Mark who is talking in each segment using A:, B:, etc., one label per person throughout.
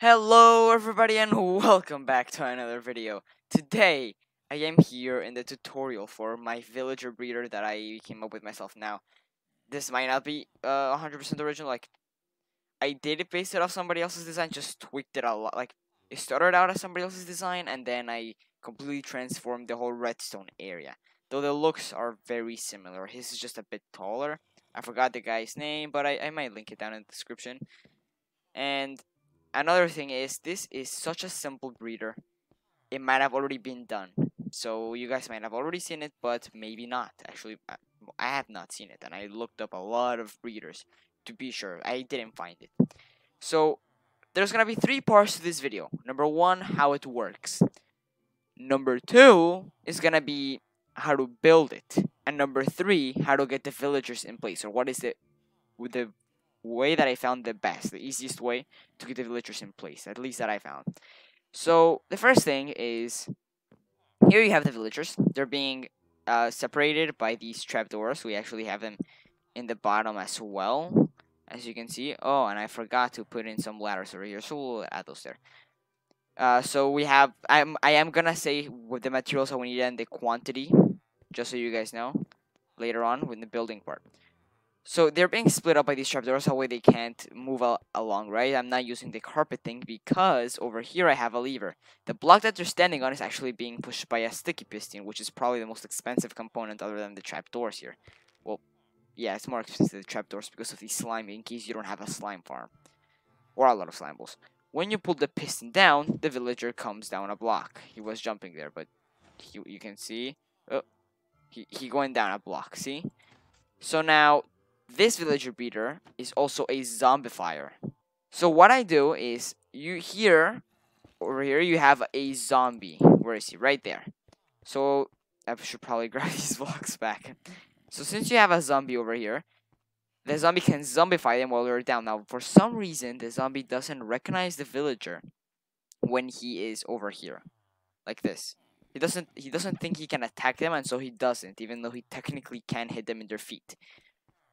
A: Hello everybody and welcome back to another video. Today, I am here in the tutorial for my villager breeder that I came up with myself. Now, this might not be 100% original, like, I did base it off somebody else's design, just tweaked it a lot, like, it started out as somebody else's design, and then I completely transformed the whole redstone area. Though the looks are very similar, his is just a bit taller. I forgot the guy's name, but I might link it down in the description. And another thing is, this is such a simple breeder. It might have already been done. So you guys might have already seen it, but maybe not. Actually, I have not seen it, and I looked up a lot of breeders to be sure. I didn't find it. So there's gonna be three parts to this video. Number one, how it works. Number two is gonna be how to build it. And number three, how to get the villagers in place, or what is the way that I found the best, the easiest way to get the villagers in place, at least that I found. So the first thing is, here you have the villagers. They're being separated by these trapdoors. We actually have them in the bottom as well, as you can see. Oh, and I forgot to put in some ladders over here, so we'll add those there. So we have, I am gonna say with the materials that we need and the quantity, just so you guys know, later on with the building part. So they're being split up by these trapdoors, that way they can't move along, right? I'm not using the carpet thing because over here I have a lever. The block that they're standing on is actually being pushed by a sticky piston, which is probably the most expensive component other than the trapdoors here. Well, yeah, it's more expensive than the trapdoors because of the slime, in case you don't have a slime farm. Or a lot of slime balls. When you pull the piston down, the villager comes down a block. He was jumping there, but you can see... Oh, he going down a block, see? So now, this villager breeder is also a zombifier. So what I do is, over here, you have a zombie. Where is he? Right there. So I should probably grab these blocks back. So since you have a zombie over here, the zombie can zombify them while they're down. Now, for some reason, the zombie doesn't recognize the villager when he is over here, like this. He doesn't think he can attack them, and so he doesn't, even though he technically can hit them in their feet.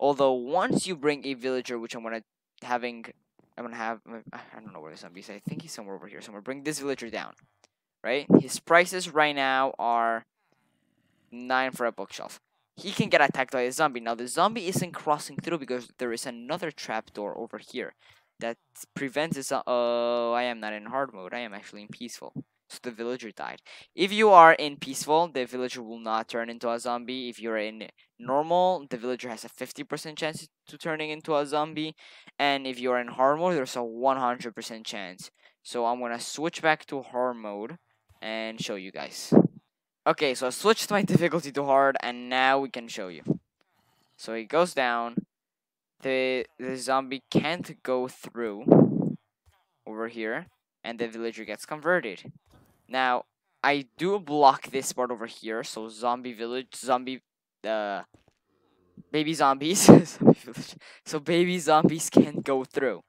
A: Although once you bring a villager, which I'm gonna have, I don't know where the zombie is. I think he's somewhere over here. Somewhere. Bring this villager down, right? His prices right now are 9 for a bookshelf. He can get attacked by a zombie. Now the zombie isn't crossing through because there is another trapdoor over here that prevents this. Oh, I am not in hard mode. I am actually in peaceful. So the villager died. If you are in peaceful, the villager will not turn into a zombie. If you're in normal, the villager has a 50% chance to turning into a zombie. And if you're in hard mode, there's a 100% chance. So I'm going to switch back to hard mode and show you guys. Okay, so I switched my difficulty to hard, and now we can show you. So he goes down. The zombie can't go through over here, and the villager gets converted. Now, I do block this part over here, so baby zombies, so baby zombies can't go through,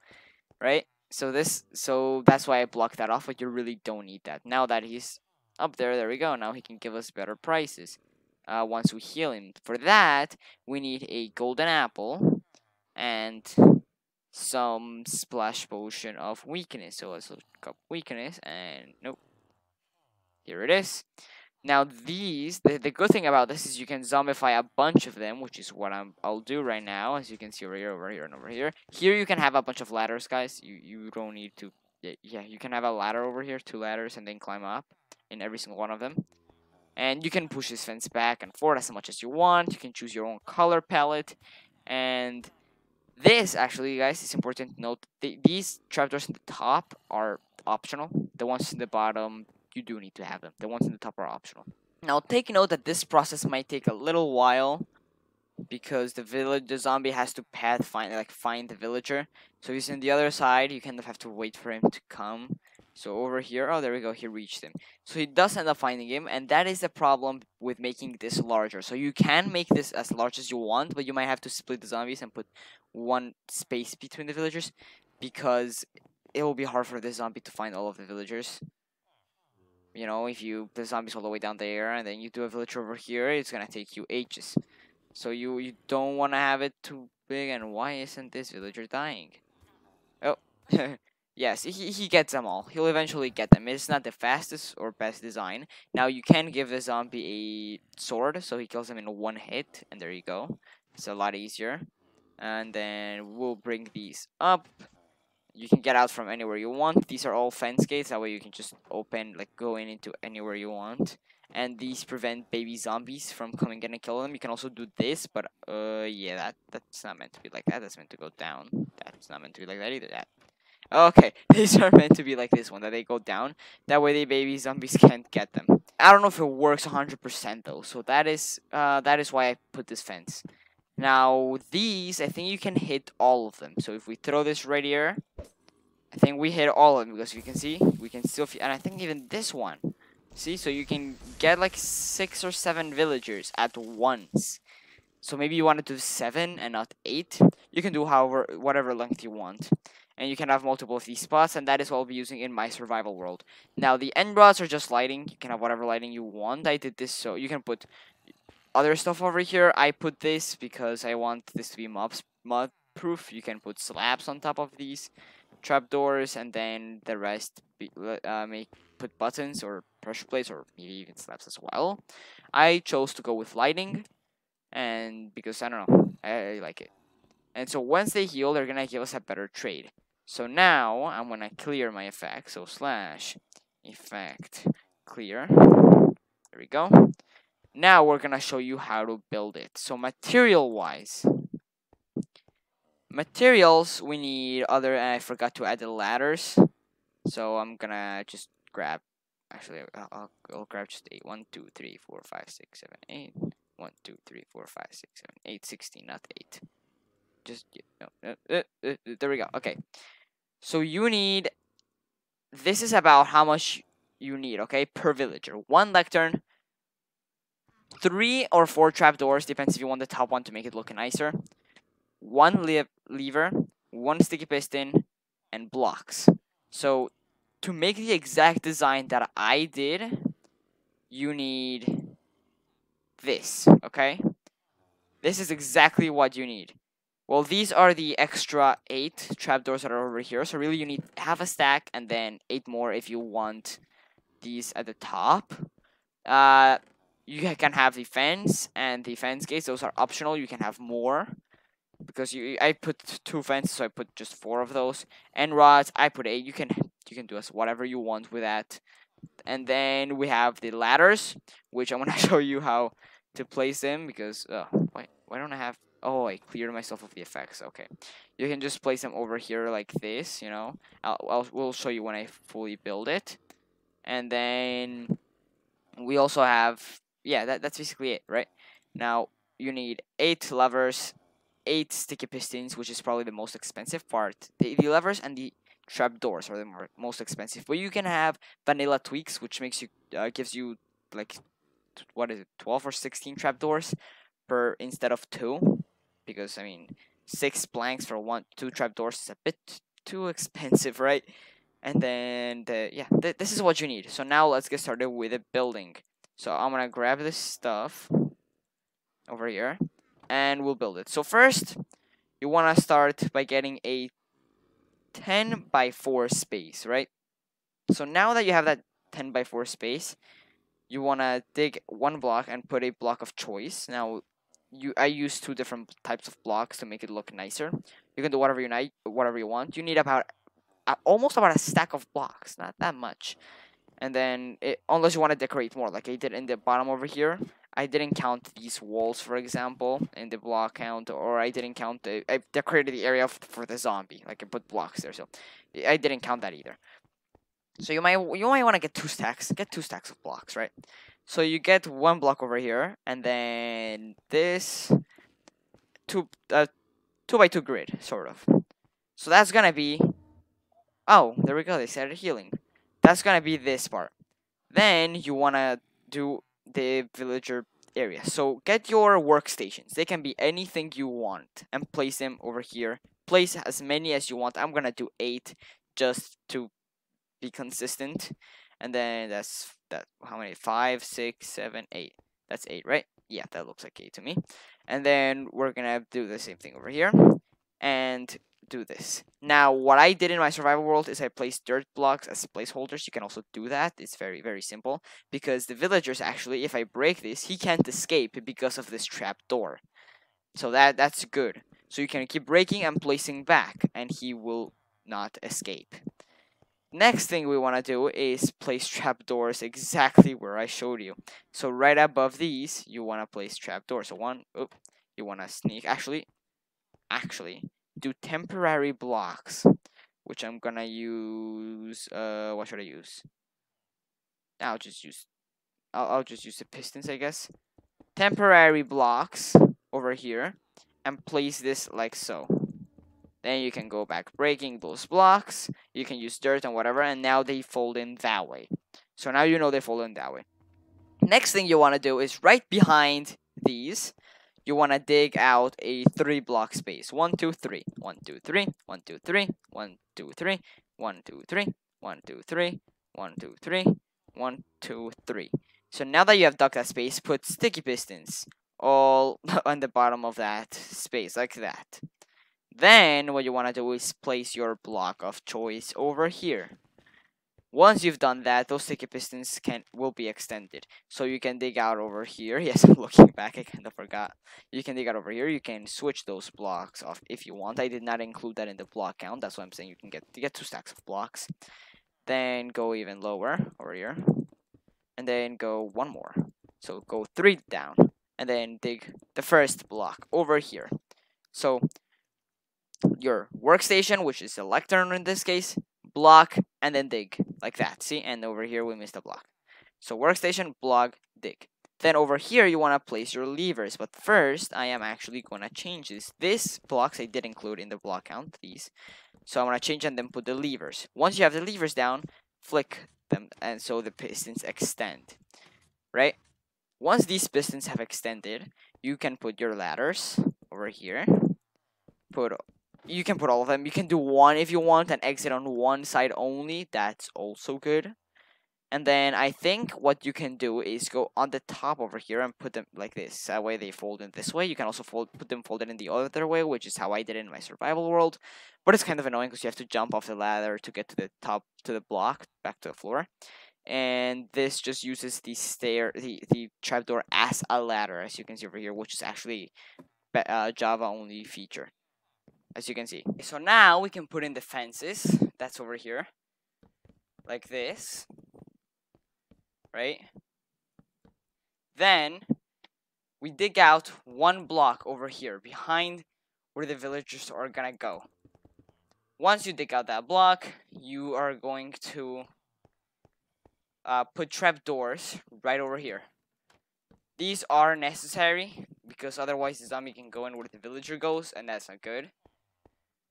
A: right? So that's why I blocked that off, but you really don't need that. Now that he's up there we go. Now he can give us better prices once we heal him. For that, we need a golden apple and some splash potion of weakness. So let's look up weakness, and nope. Here it is. Now the good thing about this is you can zombify a bunch of them, which is what I'll do right now. As you can see over here, and over here. Here you can have a bunch of ladders, guys. You don't need to. Yeah, you can have a ladder over here, 2 ladders, and then climb up in every single one of them. And you can push this fence back and forth as much as you want. You can choose your own color palette. And this, actually, guys, it's important to note, these trapdoors in the top are optional. The ones in the bottom, you do need to have them. The ones in the top are optional. Now, take note that this process might take a little while because the zombie has to find the villager. So he's on the other side. You kind of have to wait for him to come. So over here, oh, there we go, he reached him. So he does end up finding him, and that is the problem with making this larger. So you can make this as large as you want, but you might have to split the zombies and put one space between the villagers, because it will be hard for the zombie to find all of the villagers. You know, if the zombie's all the way down there, and then you do a villager over here, it's gonna take you ages. So you don't want to have it too big, and why isn't this villager dying? Oh, Yes, he gets them all. He'll eventually get them. It's not the fastest or best design. Now you can give the zombie a sword, so he kills them in one hit, and there you go. It's a lot easier. And then we'll bring these up. You can get out from anywhere you want. These are all fence gates. That way you can just open, like go into anywhere you want. And these prevent baby zombies from coming in and killing them. You can also do this, but yeah, that's not meant to be like that. That's meant to go down. That's not meant to be like that either. That. Okay, these are meant to be like this one, that they go down. That way the baby zombies can't get them. I don't know if it works 100% though, so that is why I put this fence. Now these, I think you can hit all of them. So if we throw this right here, I think we hit all of them, because you can see, we can still, and I think even this one. See, so you can get like 6 or 7 villagers at once. So maybe you want to do 7 and not 8. You can do whatever length you want. And you can have multiple of these spots, and that is what I'll be using in my survival world. Now, the end rods are just lighting. You can have whatever lighting you want. I did this so you can put other stuff over here. I put this because I want this to be mud proof. You can put slabs on top of these trapdoors, and then the rest put buttons or pressure plates, or maybe even slabs as well. I chose to go with lighting, and because I don't know, I like it. And so once they heal, they're gonna give us a better trade. So now I'm gonna clear my effect. So slash effect clear. There we go. Now we're gonna show you how to build it. So materials we need other. And I forgot to add the ladders. So I'm gonna just grab. Actually, I'll grab just 8. 1, 2, 3, 4, 5, 6, 7, 8. 1, 2, 3, 4, 5, 6, 7, 8. 16, not 8. Just no, there we go. Okay, so you need. This is about how much you need. Okay, per villager. 1 lectern, 3 or 4 trapdoors, depends if you want the top one to make it look nicer. 1 lever, 1 sticky piston, and blocks. So to make the exact design that I did, you need this. Okay, this is exactly what you need. Well, these are the extra 8 trapdoors that are over here. So really you need half a stack and then 8 more if you want these at the top. You can have the fence and the fence gates. Those are optional. You can have more. Because I put 2 fences, so I put just 4 of those. And rods, I put 8. You can do as whatever you want with that. And then we have the ladders, which I'm gonna show you how to place them, because why don't I have? Oh, I cleared myself of the effects. Okay, you can just place them over here like this. You know, we'll show you when I fully build it. And then we also have, yeah, that's basically it, right? Now you need 8 levers, 8 sticky pistons, which is probably the most expensive part. The levers and the trapdoors are the most expensive, but you can have vanilla tweaks, which makes you gives you like what is it, 12 or 16 trapdoors per instead of 2, because I mean 6 planks for 2 trapdoors is a bit too expensive, right? And then this is what you need. So now let's get started with the building. So I'm gonna grab this stuff over here and we'll build it. So first you want to start by getting a 10 by 4 space, right? So now that you have that 10 by 4 space, you want to dig 1 block and put a block of choice. Now, I use 2 different types of blocks to make it look nicer. You can do whatever you want. You need about almost about a stack of blocks, not that much. And then, unless you want to decorate more, like I did in the bottom over here, I didn't count these walls, for example, in the block count, or I didn't count I decorated the area for the zombie, like I put blocks there, so I didn't count that either. So you might want to get 2 stacks. Get 2 stacks of blocks, right? So you get 1 block over here, and then this 2 by 2 grid, sort of. So that's gonna be. Oh, there we go. They started healing. That's gonna be this part. Then you wanna do the villager area. So get your workstations. They can be anything you want, and place them over here. Place as many as you want. I'm gonna do 8 just to be consistent. And then that's how many? 5, 6, 7, 8. That's 8, right? Yeah, that looks like 8 to me. And then we're gonna do the same thing over here. and do this. Now, what I did in my survival world is I placed dirt blocks as placeholders. You can also do that. It's very, very simple, because the villagers actually, if I break this, he can't escape because of this trap door. So that's good. So you can keep breaking and placing back, and he will not escape. Next thing we want to do is place trapdoors exactly where I showed you. So right above these, you want to place trapdoors. So you want to sneak. Actually, do temporary blocks, which I'm gonna use. What should I use? I'll just use. I'll just use the pistons, I guess. Temporary blocks over here, and place this like so. Then you can go back breaking those blocks. You can use dirt and whatever, and now they fold in that way. So now you know they fold in that way. Next thing you want to do is right behind these, you want to dig out a 3-block space. 1, 2, 3. 1, 2, 3. 1, 2, 3. 1, 2, 3. 1, 2, 3. 1, 2, 3. 1, 2, 3. 1, 2, 3. So now that you have dug that space, put sticky pistons all on the bottom of that space, like that. Then what you want to do is place your block of choice over here. Once you've done that, those sticky pistons will be extended. So you can dig out over here. Yes, I'm looking back, I kind of forgot. You can dig out over here. You can switch those blocks off if you want. I did not include that in the block count. That's why I'm saying you can get 2 stacks of blocks. Then go even lower over here. And then go 1 more. So go 3 down. And then dig the first block over here. So your workstation, which is a lectern in this case, block, and then dig, like that. See, and over here we missed a block. So workstation, block, dig. Then over here you want to place your levers, but first I am actually going to change this. This blocks I did include in the block count, these. So I'm going to change and then put the levers. Once you have the levers down, flick them, and so the pistons extend, right? Once these pistons have extended, you can put your ladders over here. You can put all of them. You can do one if you want and exit on one side only. That's also good. And then I think what you can do is go on the top over here and put them like this. That way they fold in this way. You can also put them folded in the other way, which is how I did it in my survival world. But it's kind of annoying because you have to jump off the ladder to get to the top, to the block, back to the floor. And this just uses the trapdoor as a ladder, as you can see over here, which is actually a Java only feature, as you can see. So now we can put in the fences. That's over here, like this, right? Then we dig out 1 block over here behind where the villagers are gonna go. Once you dig out that block, you are going to put trapdoors right over here. These are necessary because otherwise the zombie can go in where the villager goes, and that's not good.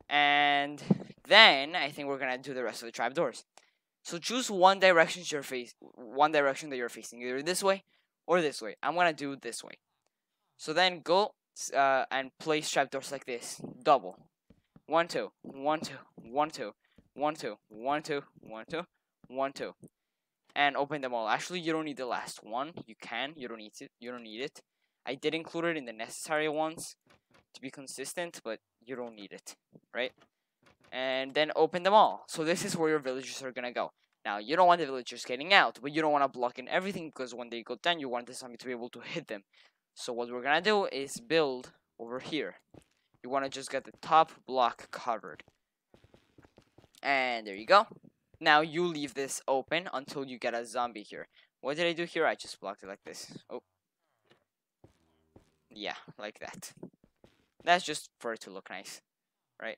A: And then I think we're gonna do the rest of the trapdoors. So choose one direction that you're facing, either this way or this way. I'm gonna do this way. So then go and place trapdoors like this, double. 1, 2, 1, 2, 1, 2, 1, 2, 1, 2, 1, 2, 1, 2, and open them all. Actually, you don't need the last one. You can. You don't need it. You don't need it. I did include it in the necessary ones to be consistent, but you don't need it, right? And then open them all. So this is where your villagers are gonna go. Now, you don't want the villagers getting out, but you don't want to block in everything because when they go down, you want the zombie to be able to hit them. So what we're gonna do is build over here. You want to just get the top block covered. And there you go. Now you leave this open until you get a zombie here. What did I do here? I just blocked it like this. Oh. Yeah, like that. That's just for it to look nice, right?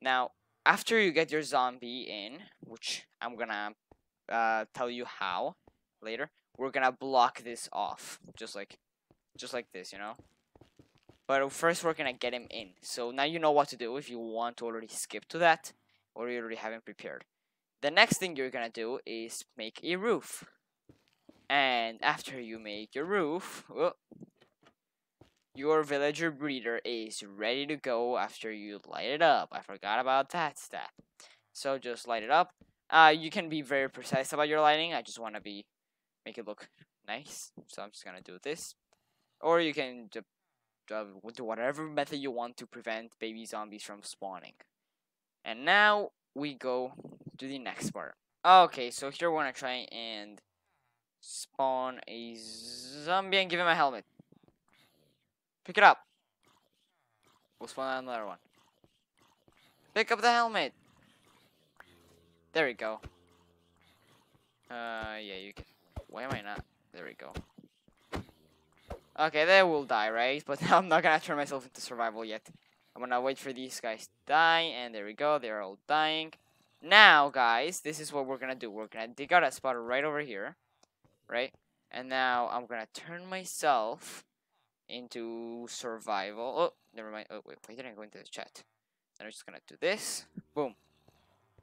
A: Now, after you get your zombie in, which I'm gonna tell you how later, we're gonna block this off, just like this, you know. But first, we're gonna get him in. So now you know what to do if you want to already skip to that, or you already have him prepared. The next thing you're gonna do is make a roof. And after you make your roof, your villager breeder is ready to go after you light it up. I forgot about that step. So just light it up. You can be very precise about your lighting. I just want to make it look nice. So I'm just gonna do this. Or you can do whatever method you want to prevent baby zombies from spawning. And now we go to the next part. Okay, so here we're gonna try and spawn a zombie and give him a helmet. Pick it up. We'll spawn another one. Pick up the helmet. There we go. Yeah, you can. Why am I not? There we go. Okay, they will die, right? But I'm not gonna turn myself into survival yet. I'm gonna wait for these guys to die, and there we go. They're all dying. Now, guys, this is what we're gonna do. We're gonna dig out a spot right over here, right? And now I'm gonna turn myself into survival. Oh, never mind. Oh, wait, why didn't I go into the chat? Then I'm just gonna do this. Boom.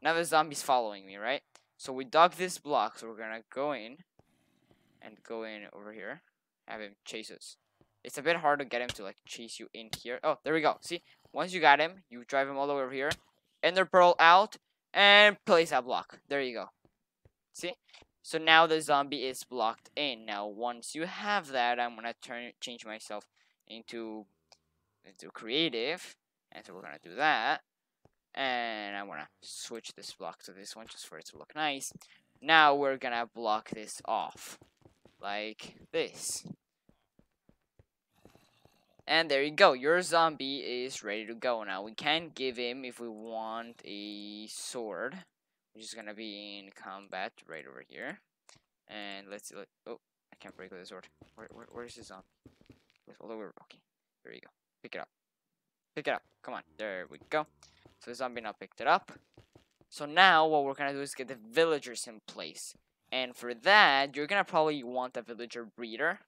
A: Now the zombie's following me, right? So we dug this block, so we're gonna go in over here, have him chase us. It's a bit hard to get him to like chase you in here. Oh, there we go. See, once you got him, you drive him all the way over here, ender pearl out, and place that block. There you go. See? So now the zombie is blocked in. Now once you have that, I'm gonna change myself into creative, and so we're gonna do that. And I want to switch this block to this one just for it to look nice. Now we're gonna block this off like this. And there you go. Your zombie is ready to go. Now we can give him, if we want, a sword, which is gonna be in combat right over here. And let's see. Oh, I can't break with the sword. Where is his zombie? It's all over. Okay, there you go. Pick it up. Pick it up. Come on. There we go. So the zombie now picked it up. So now what we're gonna do is get the villagers in place. And for that, you're gonna probably want a villager breeder.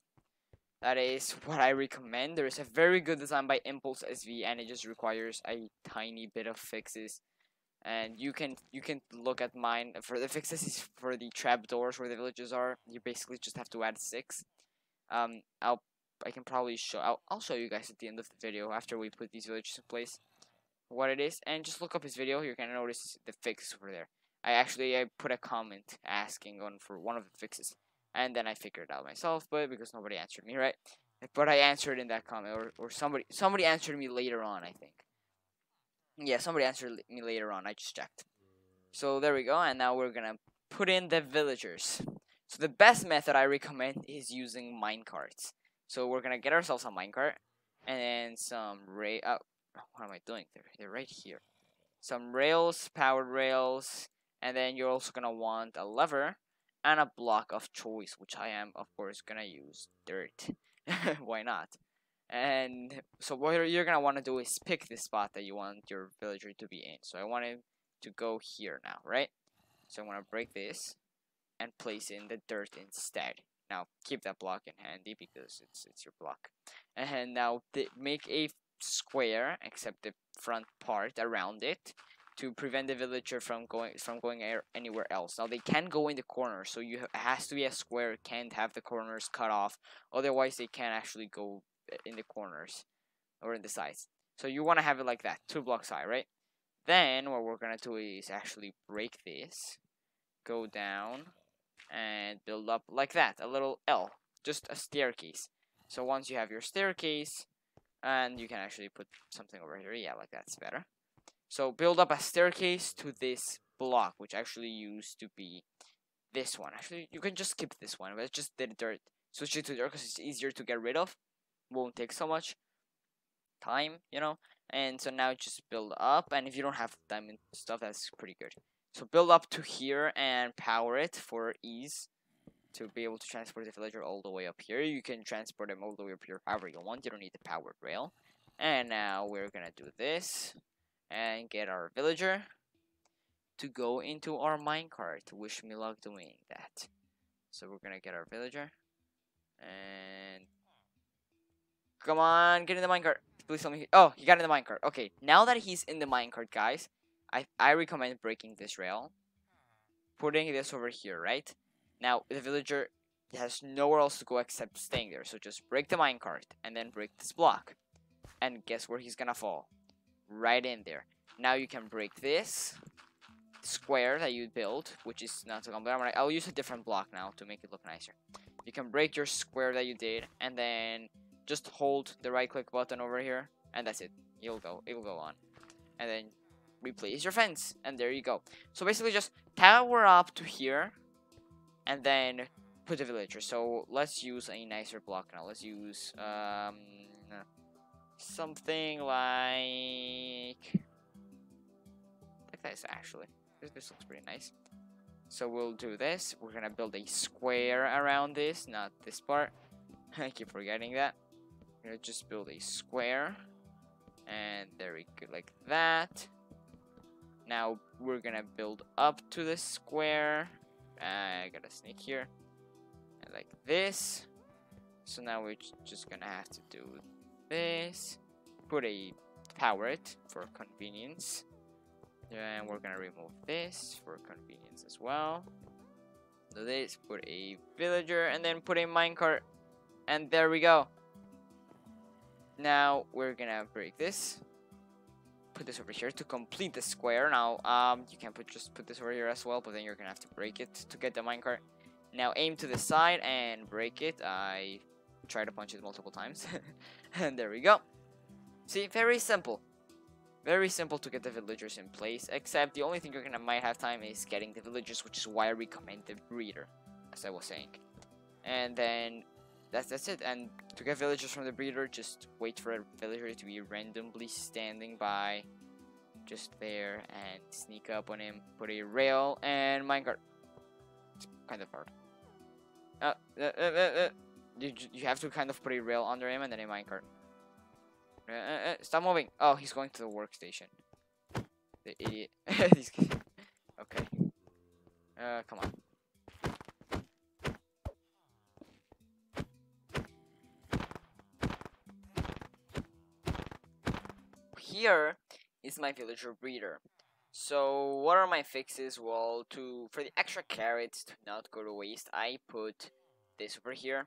A: That is what I recommend. There is a very good design by impulseSV, and it just requires a tiny bit of fixes. And you can look at mine. For the fixes is for the trapdoors where the villages are. You basically just have to add 6. I can probably show. I'll show you guys at the end of the video after we put these villages in place what it is, and just look up his video. You're gonna notice the fix over there. I put a comment asking for one of the fixes, and then I figured it out myself, but because nobody answered me, right? But I answered in that comment, or somebody answered me later on, I think. Yeah, somebody answered me later on. I just checked. So there we go, and now we're gonna put in the villagers. So the best method I recommend is using minecarts. So we're gonna get ourselves a minecart, and then some what am I doing? They're right here. Some rails, powered rails, and then you're also gonna want a lever and a block of choice, which I am, of course, gonna use dirt. Why not? And so what you're gonna want to do is pick the spot that you want your villager to be in. So I want him to go here now, right? So I'm gonna break this and place in the dirt instead. Now keep that block in handy because it's your block. And now make a square, except the front part around it, to prevent the villager from going anywhere else. Now they can go in the corners, so it has to be a square. It can't have the corners cut off, otherwise they can't actually go in the corners or in the sides. So you want to have it like that, 2 blocks high, right? Then what we're gonna do is actually break this, go down, and build up like that, a little L, just a staircase. So once you have your staircase, and you can actually put something over here. Yeah, like that's better. So build up a staircase to this block, which actually used to be this one. Actually, you can just skip this one, but it's just the dirt. Switch it to dirt because it's easier to get rid of. Won't take so much time, you know. And so now just build up. And if you don't have diamond stuff, that's pretty good. So build up to here and power it for ease. To be able to transport the villager all the way up here. You can transport them all the way up here however you want. You don't need the powered rail. And now we're gonna do this and get our villager to go into our minecart. Wish me luck doing that. So we're gonna get our villager and come on, get in the minecart. Please tell me. Oh, he got in the minecart. Okay, now that he's in the minecart, guys, I recommend breaking this rail, putting this over here, right? Now, the villager has nowhere else to go except staying there. So just break the minecart and then break this block. And guess where he's gonna fall? Right in there. Now you can break this square that you built, which is not so complicated. I'll use a different block now to make it look nicer. You can break your square that you did and then just hold the right click button over here, and that's it. It'll go on. And then replace your fence, and there you go. So basically just tower up to here, and then put the villager. So let's use a nicer block now. Let's use something like this actually. This looks pretty nice. So we'll do this. We're gonna build a square around this, not this part. I keep forgetting that. We're gonna just build a square, and there we go, like that. Now we're gonna build up to the square. I gotta sneak here, and like this. So now we're just gonna have to do this. Put a power it for convenience. And we're gonna remove this for convenience as well. Do this, put a villager, and then put a minecart, and there we go. Now we're gonna break this. Put this over here to complete the square. Now, you can just put this over here as well, but then you're gonna have to break it to get the minecart. Now aim to the side and break it. I tried to punch it multiple times, and there we go. See, very simple. Very simple to get the villagers in place, except the only thing you're gonna might have time is getting the villagers, which is why I recommend the breeder, as I was saying. And then that's it. And to get villagers from the breeder, just wait for a villager to be randomly standing by, just there, and sneak up on him. Put a rail and minecart. It's kind of hard. You have to kind of put a rail under him and then a minecart. Stop moving. Oh, he's going to the workstation. The idiot. Okay. Come on. Here is my villager breeder. So what are my fixes? Well, for the extra carrots to not go to waste, I put this over here.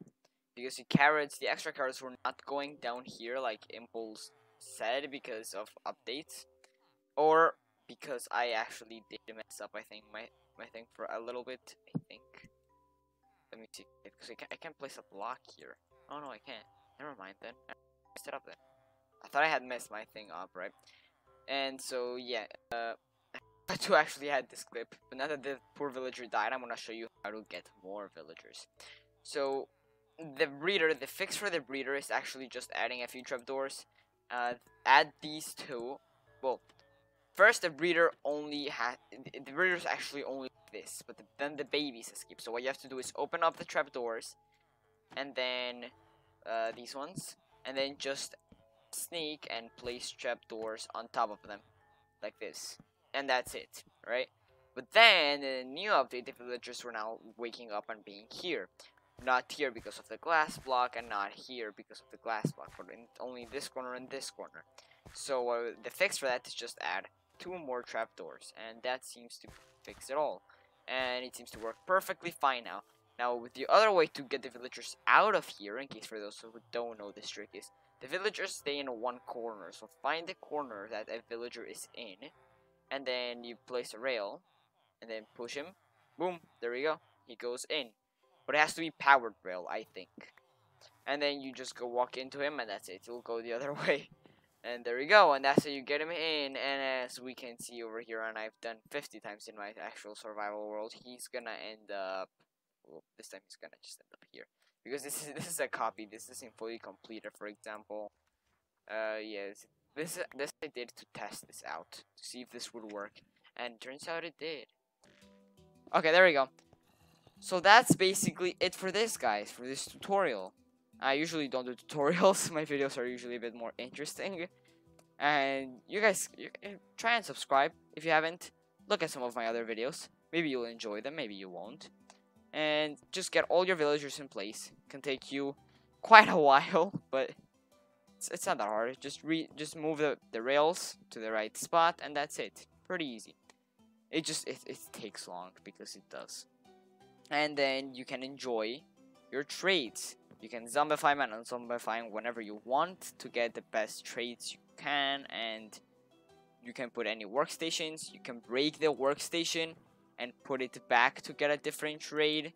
A: Because the extra carrots were not going down here like Impulse said because of updates. Or because I actually did mess up, I think, my thing for a little bit, I think. Let me see, because I can't place a block here. Oh no, I can't. Never mind then. I messed it up then. I thought I had messed my thing up, right? And so, yeah, I had to actually add this clip. But now that the poor villager died, I'm gonna show you how to get more villagers. So, the fix for the breeder is actually just adding a few trapdoors. Add these two. Well, first the breeder the breeder's actually only this, but then the babies escape. So what you have to do is open up the trapdoors, and then these ones, and then just sneak and place trapdoors on top of them, like this, and that's it, right? But then in the new update, the villagers were now waking up and being here. Not here because of the glass block, and not here because of the glass block, but only this corner and this corner. So the fix for that is just add 2 more trapdoors, and that seems to fix it all. And it seems to work perfectly fine now. Now, with the other way to get the villagers out of here, in case for those who don't know this trick, is the villagers stay in one corner. So find the corner that a villager is in, and then you place a rail, and then push him. Boom, there we go. He goes in. But it has to be powered rail, I think. And then you just go walk into him, and that's it. He'll go the other way. And there we go. And that's how you get him in. And as we can see over here, and I've done 50 times in my actual survival world, he's gonna end up... Well, this time he's gonna just end up here. Because this is a copy. This isn't fully completed, for example. Yes. This I did to test this out. To see if this would work. And turns out it did. Okay, there we go. So that's basically it for this, guys, for this tutorial. I usually don't do tutorials. My videos are usually a bit more interesting. And you guys try and subscribe if you haven't. Look at some of my other videos. Maybe you'll enjoy them, maybe you won't. And just get all your villagers in place. It can take you quite a while, but it's not that hard. Just move the rails to the right spot, and that's it. Pretty easy. It takes long, because it does. And then you can enjoy your trades. You can zombify and unzombify whenever you want to get the best trades you can, and you can put any workstations. You can break the workstation and put it back to get a different trade,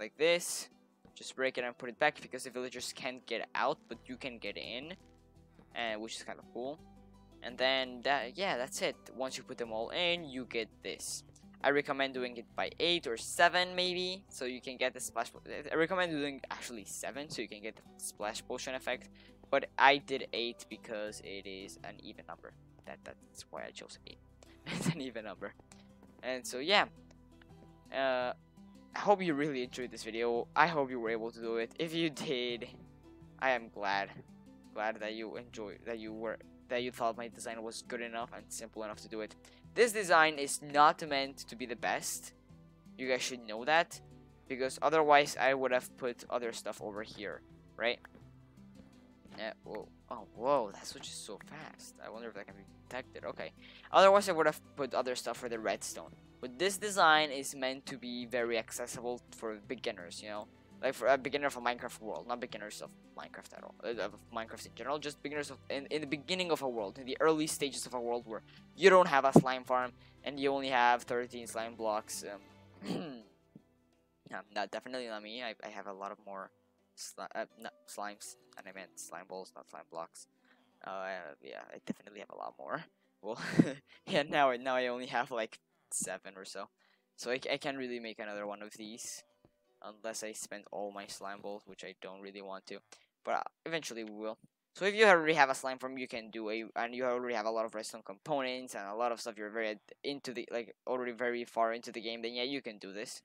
A: like this. Just break it and put it back because the villagers can't get out, but you can get in, which is kind of cool. And then that's it. Once you put them all in, you get this. I recommend doing it by 8 or 7 maybe, so you can get the splash. I recommend doing actually 7, so you can get the splash potion effect. But I did 8 because it is an even number. That's why I chose 8. It's an even number. And so yeah, I hope you really enjoyed this video. I hope you were able to do it. If you did, I am glad that you enjoyed, that you thought my design was good enough and simple enough to do it. This design is not meant to be the best. You guys should know that, because otherwise I would have put other stuff over here, right? Whoa. Oh, whoa, that switches so fast. I wonder if that can be detected. Okay. Otherwise I would have put other stuff for the redstone. But this design is meant to be very accessible for beginners, you know? Like for a beginner of a Minecraft world, not beginners of Minecraft at all, of Minecraft in general, just beginners of in the beginning of a world, in the early stages of a world where you don't have a slime farm and you only have 13 slime blocks. Not definitely not me. I have a lot of more slimes, and I meant slime balls, not slime blocks. Yeah, I definitely have a lot more. Well, yeah, now I only have like 7 or so, so I can't really make another one of these. Unless I spend all my slime balls, which I don't really want to, but eventually we will. So if you already have a slime farm, you can do and you already have a lot of redstone components and a lot of stuff, you're very into the, like, already very far into the game, then yeah, you can do this.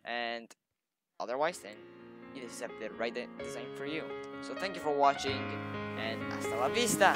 A: And otherwise, then this is the right design for you. So thank you for watching, and hasta la vista.